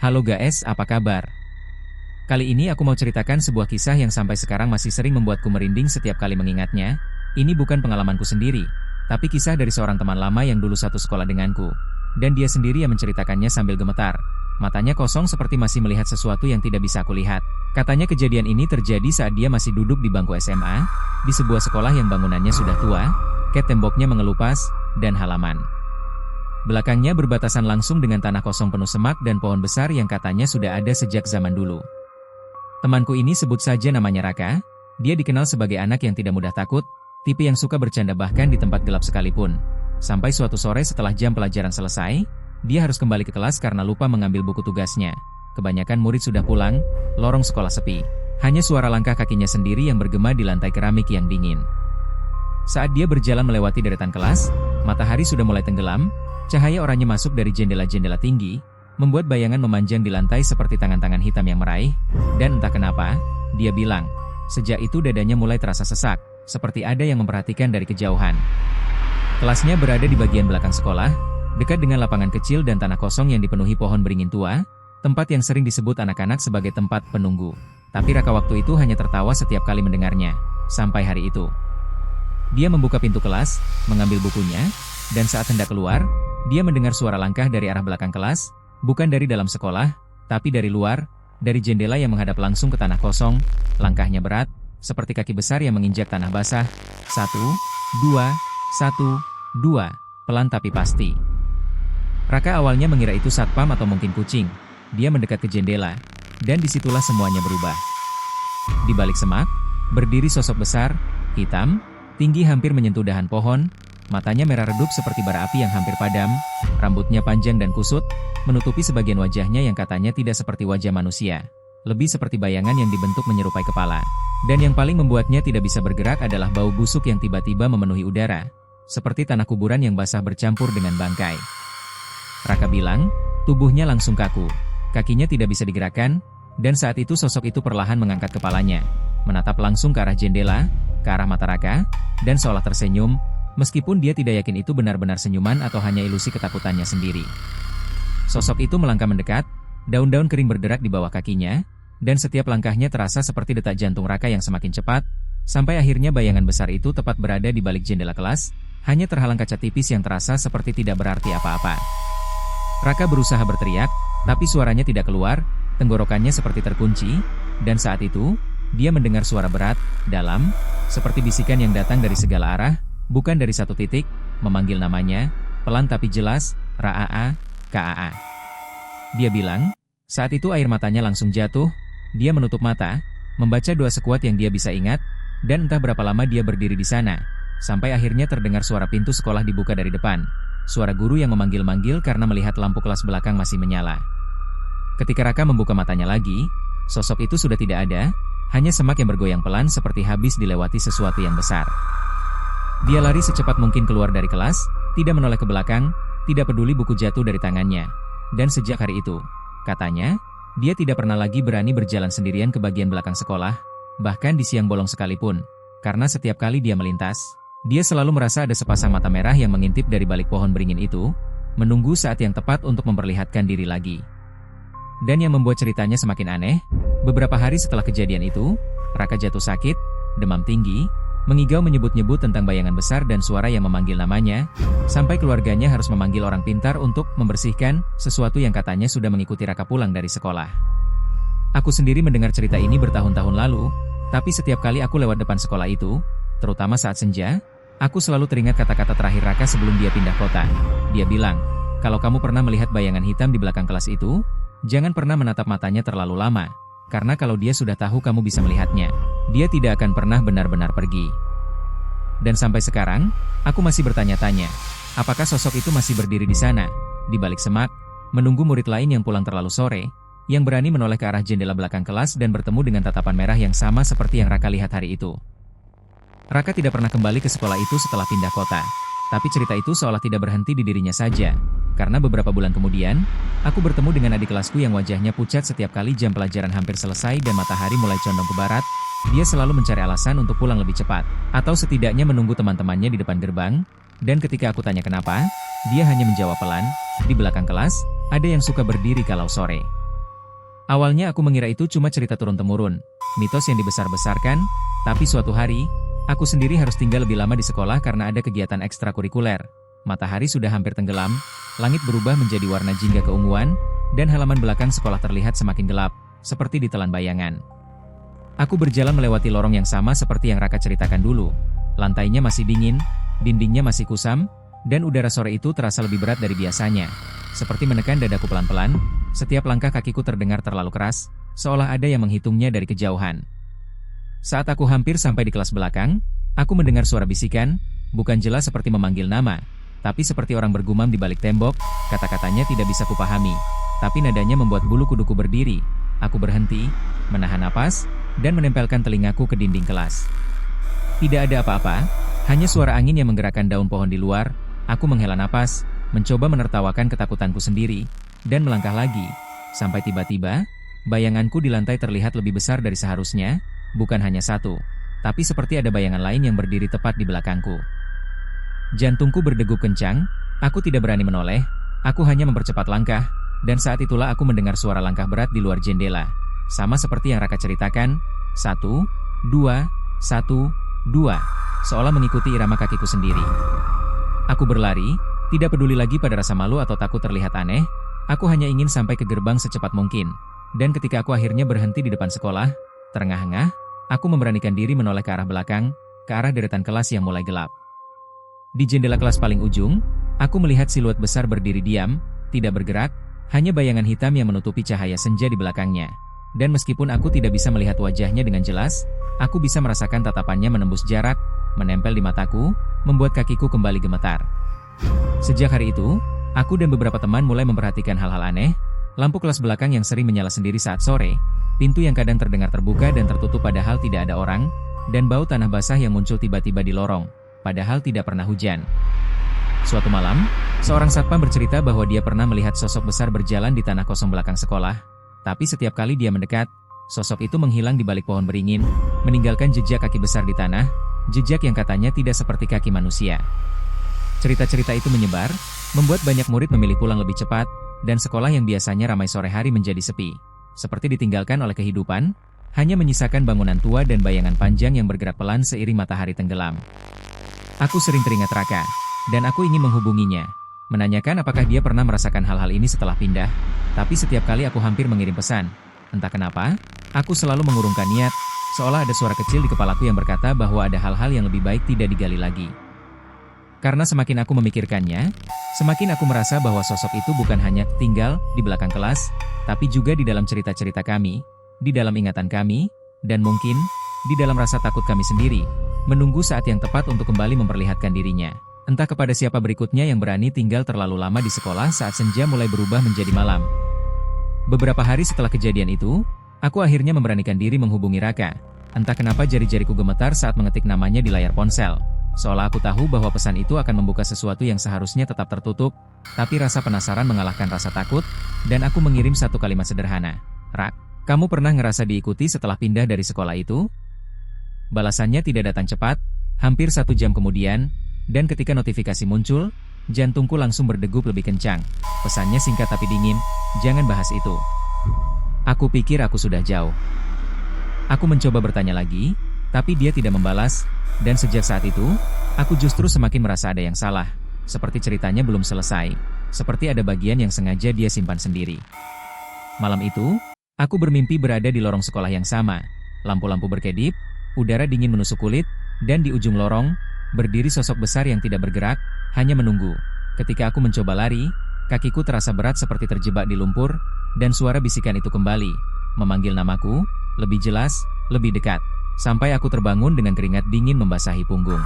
Halo guys, apa kabar? Kali ini aku mau ceritakan sebuah kisah yang sampai sekarang masih sering membuatku merinding setiap kali mengingatnya. Ini bukan pengalamanku sendiri, tapi kisah dari seorang teman lama yang dulu satu sekolah denganku. Dan dia sendiri yang menceritakannya sambil gemetar. Matanya kosong seperti masih melihat sesuatu yang tidak bisa aku lihat. Katanya kejadian ini terjadi saat dia masih duduk di bangku SMA, di sebuah sekolah yang bangunannya sudah tua, cat temboknya mengelupas, dan halaman belakangnya berbatasan langsung dengan tanah kosong penuh semak dan pohon besar yang katanya sudah ada sejak zaman dulu. Temanku ini sebut saja namanya Raka. Dia dikenal sebagai anak yang tidak mudah takut, tipe yang suka bercanda bahkan di tempat gelap sekalipun. Sampai suatu sore setelah jam pelajaran selesai, dia harus kembali ke kelas karena lupa mengambil buku tugasnya. Kebanyakan murid sudah pulang, lorong sekolah sepi. Hanya suara langkah kakinya sendiri yang bergema di lantai keramik yang dingin. Saat dia berjalan melewati deretan kelas, matahari sudah mulai tenggelam. Cahaya oranye masuk dari jendela-jendela tinggi, membuat bayangan memanjang di lantai seperti tangan-tangan hitam yang meraih, dan entah kenapa, dia bilang, sejak itu dadanya mulai terasa sesak, seperti ada yang memperhatikan dari kejauhan. Kelasnya berada di bagian belakang sekolah, dekat dengan lapangan kecil dan tanah kosong yang dipenuhi pohon beringin tua, tempat yang sering disebut anak-anak sebagai tempat penunggu. Tapi Raka waktu itu hanya tertawa setiap kali mendengarnya, sampai hari itu. Dia membuka pintu kelas, mengambil bukunya, dan saat hendak keluar, dia mendengar suara langkah dari arah belakang kelas, bukan dari dalam sekolah, tapi dari luar, dari jendela yang menghadap langsung ke tanah kosong. Langkahnya berat, seperti kaki besar yang menginjak tanah basah. 1, 2, 1, 2, pelan tapi pasti. Raka awalnya mengira itu satpam atau mungkin kucing. Dia mendekat ke jendela, dan disitulah semuanya berubah. Di balik semak, berdiri sosok besar, hitam, tinggi hampir menyentuh dahan pohon. Matanya merah redup seperti bara api yang hampir padam, rambutnya panjang dan kusut, menutupi sebagian wajahnya yang katanya tidak seperti wajah manusia. Lebih seperti bayangan yang dibentuk menyerupai kepala. Dan yang paling membuatnya tidak bisa bergerak adalah bau busuk yang tiba-tiba memenuhi udara, seperti tanah kuburan yang basah bercampur dengan bangkai. Raka bilang, tubuhnya langsung kaku, kakinya tidak bisa digerakkan, dan saat itu sosok itu perlahan mengangkat kepalanya, menatap langsung ke arah jendela, ke arah mata Raka, dan seolah tersenyum. Meskipun dia tidak yakin itu benar-benar senyuman atau hanya ilusi ketakutannya sendiri. Sosok itu melangkah mendekat, daun-daun kering berderak di bawah kakinya, dan setiap langkahnya terasa seperti detak jantung Raka yang semakin cepat, sampai akhirnya bayangan besar itu tepat berada di balik jendela kelas, hanya terhalang kaca tipis yang terasa seperti tidak berarti apa-apa. Raka berusaha berteriak, tapi suaranya tidak keluar, tenggorokannya seperti terkunci, dan saat itu, dia mendengar suara berat, dalam, seperti bisikan yang datang dari segala arah, bukan dari satu titik, memanggil namanya, pelan tapi jelas, Raa, Kaa. Dia bilang, saat itu air matanya langsung jatuh, dia menutup mata, membaca doa sekuat yang dia bisa ingat, dan entah berapa lama dia berdiri di sana, sampai akhirnya terdengar suara pintu sekolah dibuka dari depan, suara guru yang memanggil-manggil karena melihat lampu kelas belakang masih menyala. Ketika Raka membuka matanya lagi, sosok itu sudah tidak ada, hanya semak yang bergoyang pelan seperti habis dilewati sesuatu yang besar. Dia lari secepat mungkin keluar dari kelas, tidak menoleh ke belakang, tidak peduli buku jatuh dari tangannya. Dan sejak hari itu, katanya, dia tidak pernah lagi berani berjalan sendirian ke bagian belakang sekolah, bahkan di siang bolong sekalipun. Karena setiap kali dia melintas, dia selalu merasa ada sepasang mata merah yang mengintip dari balik pohon beringin itu, menunggu saat yang tepat untuk memperlihatkan diri lagi. Dan yang membuat ceritanya semakin aneh, beberapa hari setelah kejadian itu, Raka jatuh sakit, demam tinggi, mengigau menyebut-nyebut tentang bayangan besar dan suara yang memanggil namanya, sampai keluarganya harus memanggil orang pintar untuk membersihkan sesuatu yang katanya sudah mengikuti Raka pulang dari sekolah. Aku sendiri mendengar cerita ini bertahun-tahun lalu, tapi setiap kali aku lewat depan sekolah itu, terutama saat senja, aku selalu teringat kata-kata terakhir Raka sebelum dia pindah kota. Dia bilang, kalau kamu pernah melihat bayangan hitam di belakang kelas itu, jangan pernah menatap matanya terlalu lama. Karena kalau dia sudah tahu kamu bisa melihatnya, dia tidak akan pernah benar-benar pergi. Dan sampai sekarang, aku masih bertanya-tanya, apakah sosok itu masih berdiri di sana, di balik semak, menunggu murid lain yang pulang terlalu sore, yang berani menoleh ke arah jendela belakang kelas dan bertemu dengan tatapan merah yang sama seperti yang Raka lihat hari itu. Raka tidak pernah kembali ke sekolah itu setelah pindah kota, tapi cerita itu seolah tidak berhenti di dirinya saja. Karena beberapa bulan kemudian, aku bertemu dengan adik kelasku yang wajahnya pucat setiap kali jam pelajaran hampir selesai dan matahari mulai condong ke barat. Dia selalu mencari alasan untuk pulang lebih cepat, atau setidaknya menunggu teman-temannya di depan gerbang. Dan ketika aku tanya kenapa, dia hanya menjawab pelan, di belakang kelas, ada yang suka berdiri kalau sore. Awalnya aku mengira itu cuma cerita turun-temurun, mitos yang dibesar-besarkan, tapi suatu hari, aku sendiri harus tinggal lebih lama di sekolah karena ada kegiatan ekstrakurikuler. Matahari sudah hampir tenggelam, langit berubah menjadi warna jingga keunguan, dan halaman belakang sekolah terlihat semakin gelap, seperti ditelan bayangan. Aku berjalan melewati lorong yang sama seperti yang Raka ceritakan dulu. Lantainya masih dingin, dindingnya masih kusam, dan udara sore itu terasa lebih berat dari biasanya. Seperti menekan dadaku pelan-pelan, setiap langkah kakiku terdengar terlalu keras, seolah ada yang menghitungnya dari kejauhan. Saat aku hampir sampai di kelas belakang, aku mendengar suara bisikan, bukan jelas seperti memanggil nama, tapi seperti orang bergumam di balik tembok. Kata-katanya tidak bisa kupahami, tapi nadanya membuat bulu kuduku berdiri. Aku berhenti, menahan napas, dan menempelkan telingaku ke dinding kelas. Tidak ada apa-apa, hanya suara angin yang menggerakkan daun pohon di luar. Aku menghela napas, mencoba menertawakan ketakutanku sendiri, dan melangkah lagi, sampai tiba-tiba, bayanganku di lantai terlihat lebih besar dari seharusnya, bukan hanya satu, tapi seperti ada bayangan lain yang berdiri tepat di belakangku. Jantungku berdegup kencang, aku tidak berani menoleh, aku hanya mempercepat langkah, dan saat itulah aku mendengar suara langkah berat di luar jendela. Sama seperti yang Raka ceritakan, 1, 2, 1, 2, seolah mengikuti irama kakiku sendiri. Aku berlari, tidak peduli lagi pada rasa malu atau takut terlihat aneh, aku hanya ingin sampai ke gerbang secepat mungkin. Dan ketika aku akhirnya berhenti di depan sekolah, terengah-engah, aku memberanikan diri menoleh ke arah belakang, ke arah deretan kelas yang mulai gelap. Di jendela kelas paling ujung, aku melihat siluet besar berdiri diam, tidak bergerak, hanya bayangan hitam yang menutupi cahaya senja di belakangnya. Dan meskipun aku tidak bisa melihat wajahnya dengan jelas, aku bisa merasakan tatapannya menembus jarak, menempel di mataku, membuat kakiku kembali gemetar. Sejak hari itu, aku dan beberapa teman mulai memperhatikan hal-hal aneh, lampu kelas belakang yang sering menyala sendiri saat sore, pintu yang kadang terdengar terbuka dan tertutup padahal tidak ada orang, dan bau tanah basah yang muncul tiba-tiba di lorong, padahal tidak pernah hujan. Suatu malam, seorang satpam bercerita bahwa dia pernah melihat sosok besar berjalan di tanah kosong belakang sekolah, tapi setiap kali dia mendekat, sosok itu menghilang di balik pohon beringin, meninggalkan jejak kaki besar di tanah, jejak yang katanya tidak seperti kaki manusia. Cerita-cerita itu menyebar, membuat banyak murid memilih pulang lebih cepat, dan sekolah yang biasanya ramai sore hari menjadi sepi. Seperti ditinggalkan oleh kehidupan, hanya menyisakan bangunan tua dan bayangan panjang yang bergerak pelan seiring matahari tenggelam. Aku sering teringat Raka, dan aku ingin menghubunginya, menanyakan apakah dia pernah merasakan hal-hal ini setelah pindah, tapi setiap kali aku hampir mengirim pesan. Entah kenapa, aku selalu mengurungkan niat, seolah ada suara kecil di kepalaku yang berkata bahwa ada hal-hal yang lebih baik tidak digali lagi. Karena semakin aku memikirkannya, semakin aku merasa bahwa sosok itu bukan hanya tinggal di belakang kelas, tapi juga di dalam cerita-cerita kami, di dalam ingatan kami, dan mungkin di dalam rasa takut kami sendiri, menunggu saat yang tepat untuk kembali memperlihatkan dirinya. Entah kepada siapa berikutnya yang berani tinggal terlalu lama di sekolah saat senja mulai berubah menjadi malam. Beberapa hari setelah kejadian itu, aku akhirnya memberanikan diri menghubungi Raka. Entah kenapa jari-jariku gemetar saat mengetik namanya di layar ponsel. Seolah aku tahu bahwa pesan itu akan membuka sesuatu yang seharusnya tetap tertutup, tapi rasa penasaran mengalahkan rasa takut, dan aku mengirim satu kalimat sederhana. Rak, kamu pernah ngerasa diikuti setelah pindah dari sekolah itu? Balasannya tidak datang cepat, hampir 1 jam kemudian, dan ketika notifikasi muncul, jantungku langsung berdegup lebih kencang. Pesannya singkat tapi dingin, jangan bahas itu. Aku pikir aku sudah jauh. Aku mencoba bertanya lagi, tapi dia tidak membalas, dan sejak saat itu, aku justru semakin merasa ada yang salah. Seperti ceritanya belum selesai, seperti ada bagian yang sengaja dia simpan sendiri. Malam itu, aku bermimpi berada di lorong sekolah yang sama. Lampu-lampu berkedip, udara dingin menusuk kulit, dan di ujung lorong, berdiri sosok besar yang tidak bergerak, hanya menunggu. Ketika aku mencoba lari, kakiku terasa berat seperti terjebak di lumpur, dan suara bisikan itu kembali, memanggil namaku, lebih jelas, lebih dekat. Sampai aku terbangun dengan keringat dingin membasahi punggung.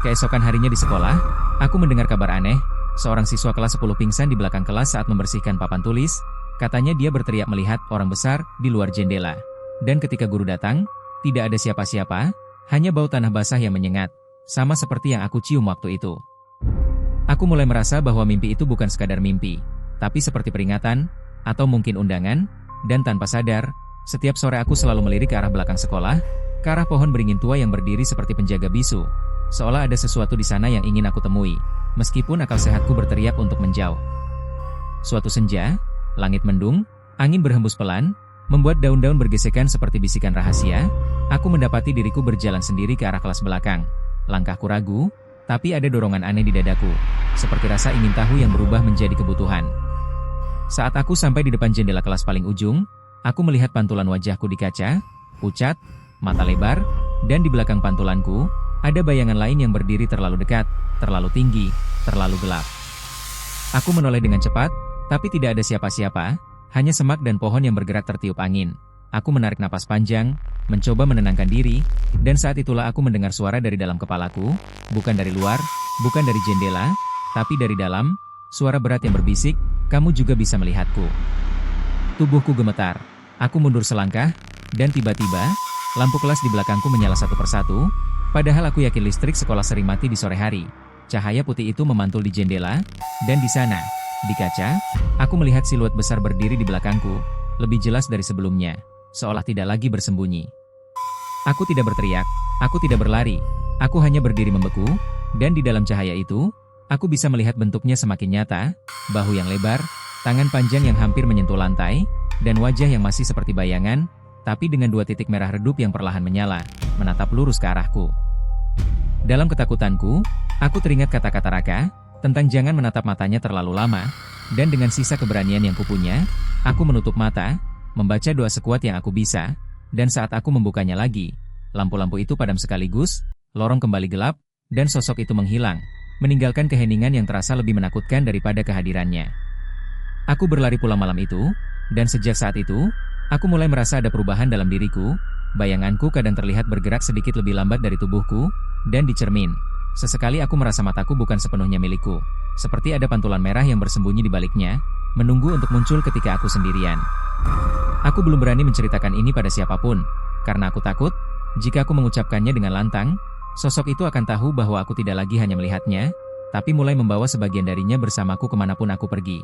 Keesokan harinya di sekolah, aku mendengar kabar aneh, seorang siswa kelas 10 pingsan di belakang kelas saat membersihkan papan tulis, katanya dia berteriak melihat orang besar di luar jendela. Dan ketika guru datang, tidak ada siapa-siapa, hanya bau tanah basah yang menyengat, sama seperti yang aku cium waktu itu. Aku mulai merasa bahwa mimpi itu bukan sekadar mimpi, tapi seperti peringatan, atau mungkin undangan, dan tanpa sadar, setiap sore aku selalu melirik ke arah belakang sekolah, ke arah pohon beringin tua yang berdiri seperti penjaga bisu, seolah ada sesuatu di sana yang ingin aku temui, meskipun akal sehatku berteriak untuk menjauh. Suatu senja, langit mendung, Angin berhembus pelan, membuat daun-daun bergesekan seperti bisikan rahasia. Aku mendapati diriku berjalan sendiri ke arah kelas belakang. Langkahku ragu, tapi ada dorongan aneh di dadaku, seperti rasa ingin tahu yang berubah menjadi kebutuhan. Saat aku sampai di depan jendela kelas paling ujung, aku melihat pantulan wajahku di kaca, pucat, mata lebar, dan di belakang pantulanku, ada bayangan lain yang berdiri terlalu dekat, terlalu tinggi, terlalu gelap. Aku menoleh dengan cepat, tapi tidak ada siapa-siapa, hanya semak dan pohon yang bergerak tertiup angin. Aku menarik napas panjang, mencoba menenangkan diri, dan saat itulah aku mendengar suara dari dalam kepalaku, bukan dari luar, bukan dari jendela, tapi dari dalam, suara berat yang berbisik, "Kamu juga bisa melihatku." Tubuhku gemetar. Aku mundur selangkah, dan tiba-tiba, lampu kelas di belakangku menyala satu persatu, padahal aku yakin listrik sekolah sering mati di sore hari. Cahaya putih itu memantul di jendela, dan di sana, di kaca, aku melihat siluet besar berdiri di belakangku, lebih jelas dari sebelumnya, seolah tidak lagi bersembunyi. Aku tidak berteriak, aku tidak berlari, aku hanya berdiri membeku, dan di dalam cahaya itu, aku bisa melihat bentuknya semakin nyata, bahu yang lebar, tangan panjang yang hampir menyentuh lantai, dan wajah yang masih seperti bayangan, tapi dengan 2 titik merah redup yang perlahan menyala, menatap lurus ke arahku. Dalam ketakutanku, aku teringat kata-kata Raka, tentang jangan menatap matanya terlalu lama, dan dengan sisa keberanian yang kupunya, aku menutup mata, membaca doa sekuat yang aku bisa, dan saat aku membukanya lagi, lampu-lampu itu padam sekaligus, lorong kembali gelap, dan sosok itu menghilang, meninggalkan keheningan yang terasa lebih menakutkan daripada kehadirannya. Aku berlari pulang malam itu, dan sejak saat itu, aku mulai merasa ada perubahan dalam diriku, bayanganku kadang terlihat bergerak sedikit lebih lambat dari tubuhku, dan di cermin, sesekali aku merasa mataku bukan sepenuhnya milikku, seperti ada pantulan merah yang bersembunyi di baliknya, menunggu untuk muncul ketika aku sendirian. Aku belum berani menceritakan ini pada siapapun, karena aku takut, jika aku mengucapkannya dengan lantang, sosok itu akan tahu bahwa aku tidak lagi hanya melihatnya, tapi mulai membawa sebagian darinya bersamaku kemanapun aku pergi.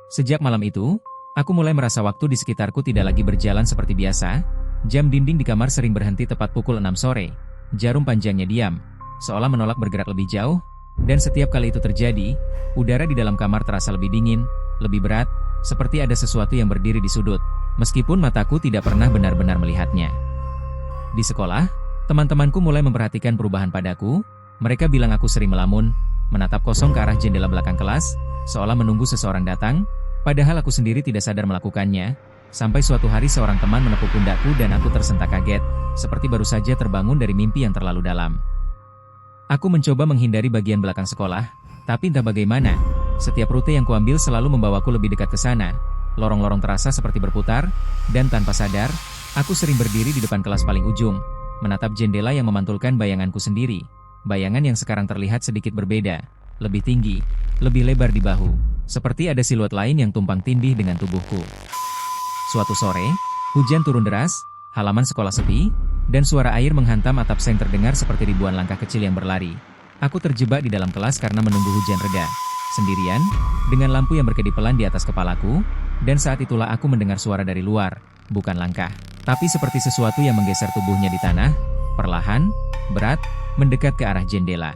Sejak malam itu, aku mulai merasa waktu di sekitarku tidak lagi berjalan seperti biasa, jam dinding di kamar sering berhenti tepat pukul 6 sore, jarum panjangnya diam, seolah menolak bergerak lebih jauh, dan setiap kali itu terjadi, udara di dalam kamar terasa lebih dingin, lebih berat, seperti ada sesuatu yang berdiri di sudut, meskipun mataku tidak pernah benar-benar melihatnya. Di sekolah, teman-temanku mulai memperhatikan perubahan padaku, mereka bilang aku sering melamun, menatap kosong ke arah jendela belakang kelas, seolah menunggu seseorang datang, padahal aku sendiri tidak sadar melakukannya, sampai suatu hari seorang teman menepuk pundakku dan aku tersentak kaget, seperti baru saja terbangun dari mimpi yang terlalu dalam. Aku mencoba menghindari bagian belakang sekolah, tapi entah bagaimana, setiap rute yang kuambil selalu membawaku lebih dekat ke sana. Lorong-lorong terasa seperti berputar, dan tanpa sadar, aku sering berdiri di depan kelas paling ujung, menatap jendela yang memantulkan bayanganku sendiri. Bayangan yang sekarang terlihat sedikit berbeda, lebih tinggi, lebih lebar di bahu, seperti ada siluet lain yang tumpang tindih dengan tubuhku. Suatu sore, hujan turun deras, halaman sekolah sepi, dan suara air menghantam atap seng terdengar seperti ribuan langkah kecil yang berlari. Aku terjebak di dalam kelas karena menunggu hujan reda, sendirian, dengan lampu yang berkedip pelan di atas kepalaku, dan saat itulah aku mendengar suara dari luar, bukan langkah, tapi seperti sesuatu yang menggeser tubuhnya di tanah, perlahan, berat, mendekat ke arah jendela.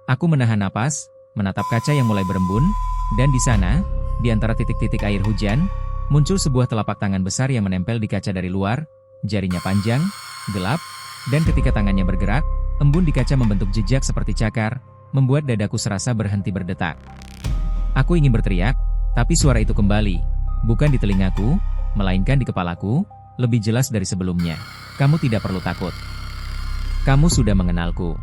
Aku menahan napas, menatap kaca yang mulai berembun, dan di sana, di antara titik-titik air hujan, muncul sebuah telapak tangan besar yang menempel di kaca dari luar, jarinya panjang, gelap, dan ketika tangannya bergerak, embun di kaca membentuk jejak seperti cakar, membuat dadaku serasa berhenti berdetak. Aku ingin berteriak, tapi suara itu kembali, bukan di telingaku, melainkan di kepalaku, lebih jelas dari sebelumnya. "Kamu tidak perlu takut. Kamu sudah mengenalku."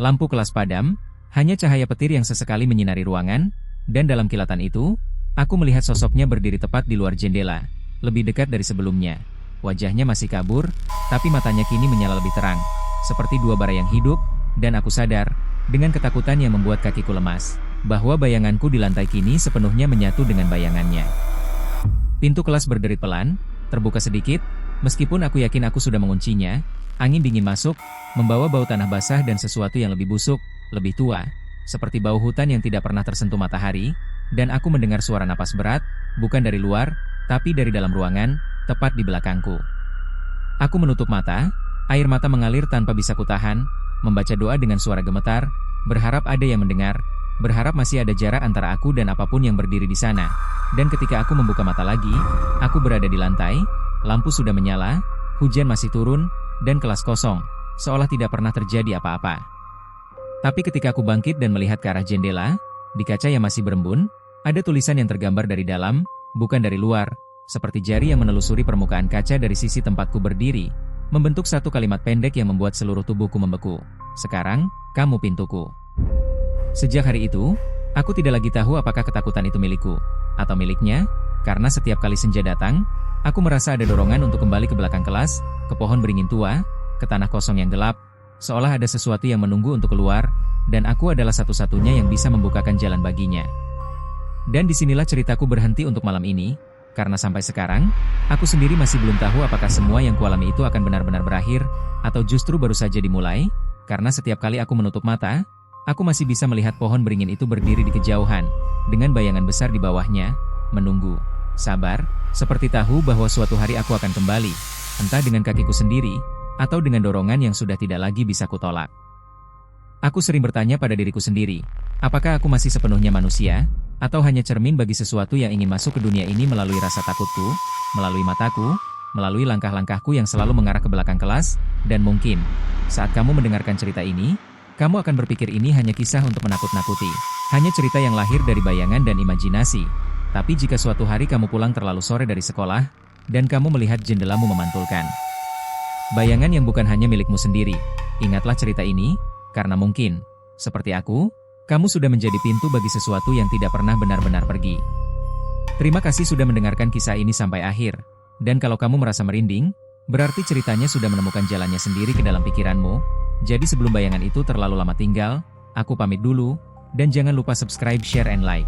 Lampu kelas padam, hanya cahaya petir yang sesekali menyinari ruangan, dan dalam kilatan itu, aku melihat sosoknya berdiri tepat di luar jendela, lebih dekat dari sebelumnya. Wajahnya masih kabur, tapi matanya kini menyala lebih terang, seperti dua bara yang hidup, dan aku sadar, dengan ketakutan yang membuat kakiku lemas, bahwa bayanganku di lantai kini sepenuhnya menyatu dengan bayangannya. Pintu kelas berderit pelan, terbuka sedikit, meskipun aku yakin aku sudah menguncinya, angin dingin masuk, membawa bau tanah basah dan sesuatu yang lebih busuk, lebih tua, seperti bau hutan yang tidak pernah tersentuh matahari, dan aku mendengar suara napas berat, bukan dari luar, tapi dari dalam ruangan, tepat di belakangku. Aku menutup mata, air mata mengalir tanpa bisa kutahan, membaca doa dengan suara gemetar, berharap ada yang mendengar, berharap masih ada jarak antara aku dan apapun yang berdiri di sana. Dan ketika aku membuka mata lagi, aku berada di lantai, lampu sudah menyala, hujan masih turun, dan kelas kosong, seolah tidak pernah terjadi apa-apa. Tapi ketika aku bangkit dan melihat ke arah jendela, di kaca yang masih berembun, ada tulisan yang tergambar dari dalam, bukan dari luar, seperti jari yang menelusuri permukaan kaca dari sisi tempatku berdiri, membentuk satu kalimat pendek yang membuat seluruh tubuhku membeku. Sekarang, kamu pintuku. Sejak hari itu, aku tidak lagi tahu apakah ketakutan itu milikku, atau miliknya, karena setiap kali senja datang, aku merasa ada dorongan untuk kembali ke belakang kelas, ke pohon beringin tua, ke tanah kosong yang gelap, seolah ada sesuatu yang menunggu untuk keluar, dan aku adalah satu-satunya yang bisa membukakan jalan baginya. Dan disinilah ceritaku berhenti untuk malam ini, karena sampai sekarang, aku sendiri masih belum tahu apakah semua yang kualami itu akan benar-benar berakhir, atau justru baru saja dimulai, karena setiap kali aku menutup mata, aku masih bisa melihat pohon beringin itu berdiri di kejauhan, dengan bayangan besar di bawahnya, menunggu, sabar, seperti tahu bahwa suatu hari aku akan kembali, entah dengan kakiku sendiri, atau dengan dorongan yang sudah tidak lagi bisa kutolak. Aku sering bertanya pada diriku sendiri, apakah aku masih sepenuhnya manusia, atau hanya cermin bagi sesuatu yang ingin masuk ke dunia ini melalui rasa takutku, melalui mataku, melalui langkah-langkahku yang selalu mengarah ke belakang kelas, dan mungkin, saat kamu mendengarkan cerita ini, kamu akan berpikir ini hanya kisah untuk menakut-nakuti, hanya cerita yang lahir dari bayangan dan imajinasi. Tapi jika suatu hari kamu pulang terlalu sore dari sekolah, dan kamu melihat jendelamu memantulkan bayangan yang bukan hanya milikmu sendiri, ingatlah cerita ini, karena mungkin, seperti aku, kamu sudah menjadi pintu bagi sesuatu yang tidak pernah benar-benar pergi. Terima kasih sudah mendengarkan kisah ini sampai akhir, dan kalau kamu merasa merinding, berarti ceritanya sudah menemukan jalannya sendiri ke dalam pikiranmu. Jadi sebelum bayangan itu terlalu lama tinggal, aku pamit dulu, dan jangan lupa subscribe, share, and like.